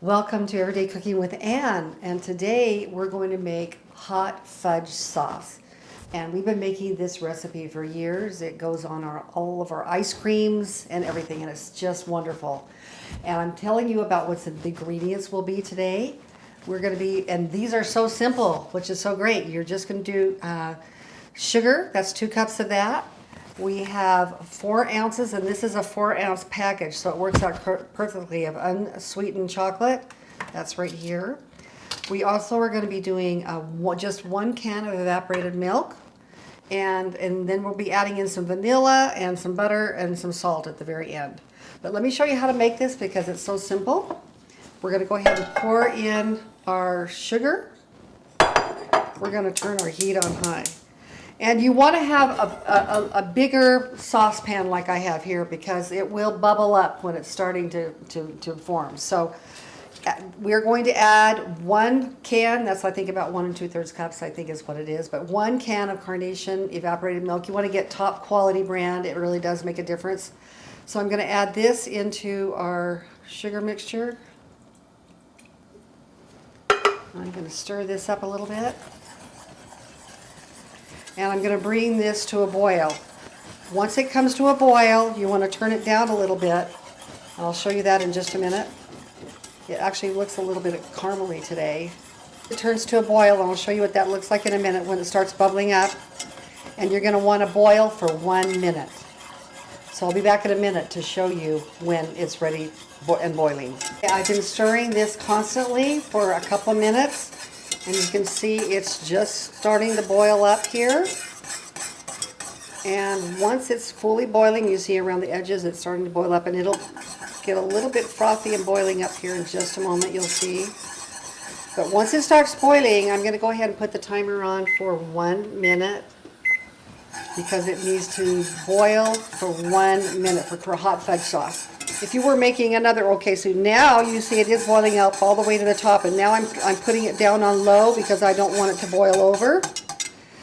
Welcome to Everyday Cooking with Ann, and today we're going to make hot fudge sauce. And we've been making this recipe for years. It goes on all of our ice creams and everything, and it's just wonderful. And I'm telling you about what the ingredients will be today. We're going to be, and these are so simple, which is so great. You're just going to do sugar, that's 2 cups of that. We have 4 ounces, and this is a 4-ounce package, so it works out perfectly, of unsweetened chocolate. That's right here. We also are going to be doing just 1 can of evaporated milk, and then we'll be adding in some vanilla and some butter and some salt at the very end. But let me show you how to make this because it's so simple. We're going to go ahead and pour in our sugar. We're going to turn our heat on high. And you want to have a bigger saucepan like I have here because it will bubble up when it's starting to form. So we're going to add 1 can, that's I think about 1 2/3 cups I think is what it is, but 1 can of Carnation evaporated milk. You want to get top quality brand, it really does make a difference. So I'm going to add this into our sugar mixture. I'm going to stir this up a little bit. And I'm going to bring this to a boil. Once it comes to a boil, you want to turn it down a little bit. I'll show you that in just a minute. It actually looks a little bit caramely today. It turns to a boil, and I'll show you what that looks like in a minute when it starts bubbling up. And you're going to want to boil for 1 minute. So I'll be back in a minute to show you when it's ready and boiling. I've been stirring this constantly for a couple minutes. And you can see it's just starting to boil up here. And once it's fully boiling, you see around the edges it's starting to boil up, and it'll get a little bit frothy and boiling up here in just a moment, you'll see. But once it starts boiling, I'm going to go ahead and put the timer on for 1 minute because it needs to boil for 1 minute for hot fudge sauce. If you were making another, okay, so now you see it is boiling up all the way to the top, and now I'm putting it down on low because I don't want it to boil over.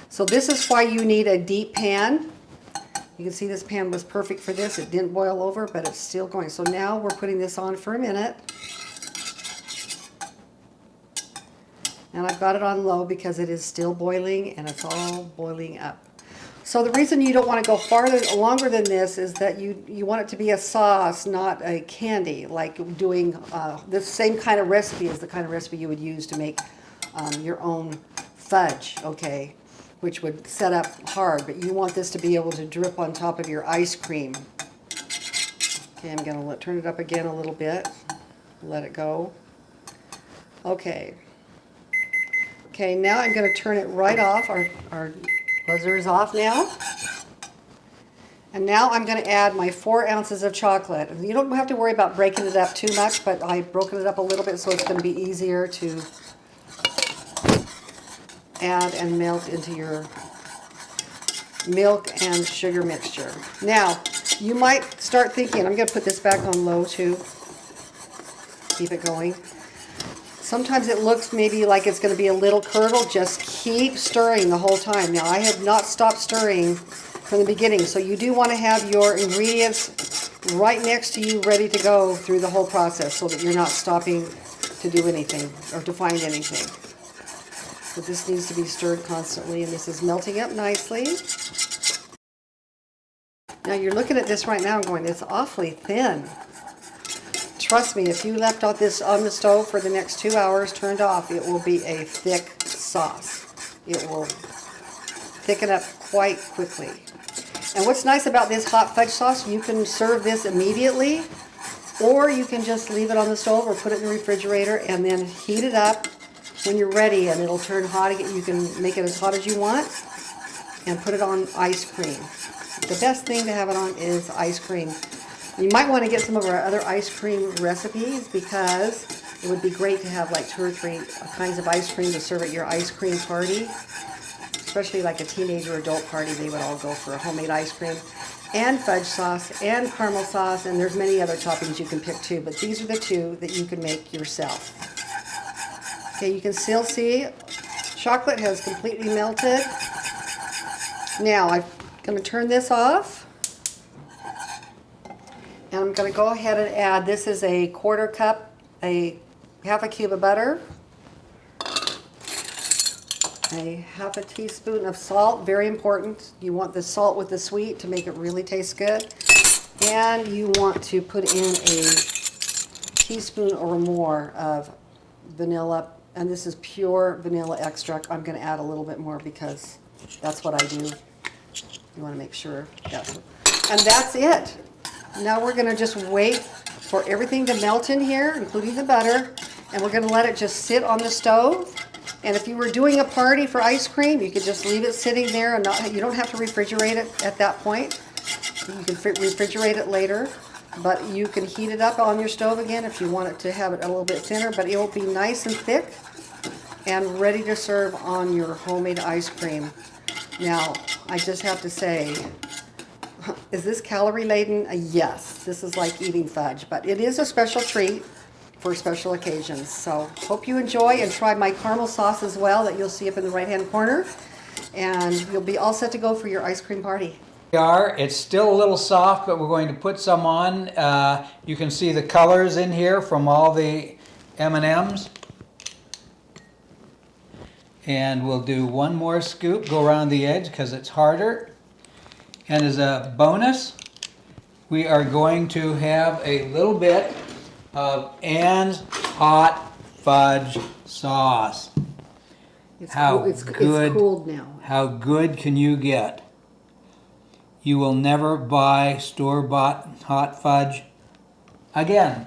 So this is why you need a deep pan. You can see this pan was perfect for this. It didn't boil over, but it's still going. So now we're putting this on for a minute. And I've got it on low because it is still boiling and it's all boiling up. So the reason you don't want to go longer than this is that you want it to be a sauce, not a candy, like doing the same kind of recipe as the kind of recipe you would use to make your own fudge, okay, which would set up hard, but you want this to be able to drip on top of your ice cream. Okay, I'm going to turn it up again a little bit, let it go. Okay, now I'm going to turn it right off. Our buzzer is off now. And now I'm going to add my 4 ounces of chocolate. You don't have to worry about breaking it up too much, but I've broken it up a little bit so it's going to be easier to add and melt into your milk and sugar mixture. Now, you might start thinking, I'm going to put this back on low too. Keep it going. Sometimes it looks maybe like it's going to be a little curdled. Just keep stirring the whole time. Now, I have not stopped stirring from the beginning, so you do want to have your ingredients right next to you ready to go through the whole process so that you're not stopping to do anything or to find anything. But this needs to be stirred constantly, and this is melting up nicely. Now, you're looking at this right now and going, it's awfully thin. Trust me, if you left this on the stove for the next 2 hours turned off, it will be a thick sauce. It will thicken up quite quickly. And what's nice about this hot fudge sauce, you can serve this immediately, or you can just leave it on the stove or put it in the refrigerator and then heat it up when you're ready, and it'll turn hot again. You can make it as hot as you want and put it on ice cream. The best thing to have it on is ice cream. You might want to get some of our other ice cream recipes because it would be great to have like 2 or 3 kinds of ice cream to serve at your ice cream party. Especially like a teenager adult party, they would all go for a homemade ice cream and fudge sauce and caramel sauce, and there's many other toppings you can pick too, but these are the 2 that you can make yourself. Okay, you can still see chocolate has completely melted. Now I'm going to turn this off. And I'm going to go ahead and add, this is a 1/4 cup, a half a cube of butter, a half a teaspoon of salt, very important. You want the salt with the sweet to make it really taste good. And you want to put in a teaspoon or more of vanilla, and this is pure vanilla extract. I'm going to add a little bit more because that's what I do. You want to make sure that's what, and that's it. Now we're going to just wait for everything to melt in here, including the butter, and we're going to let it just sit on the stove. And if you were doing a party for ice cream, you could just leave it sitting there and you don't have to refrigerate it at that point. You can refrigerate it later, but you can heat it up on your stove again if you want it to have it a little bit thinner, but it will be nice and thick and ready to serve on your homemade ice cream. Now, I just have to say, is this calorie laden? Yes, this is like eating fudge, but it is a special treat for special occasions. So hope you enjoy and try my caramel sauce as well that you'll see up in the right hand corner, and you'll be all set to go for your ice cream party. It's still a little soft, but we're going to put some on. You can see the colors in here from all the M&Ms. And we'll do one more scoop, go around the edge because it's harder. And as a bonus, we are going to have a little bit of Anne's hot fudge sauce. It's cooled now. How good can you get? You will never buy store-bought hot fudge again.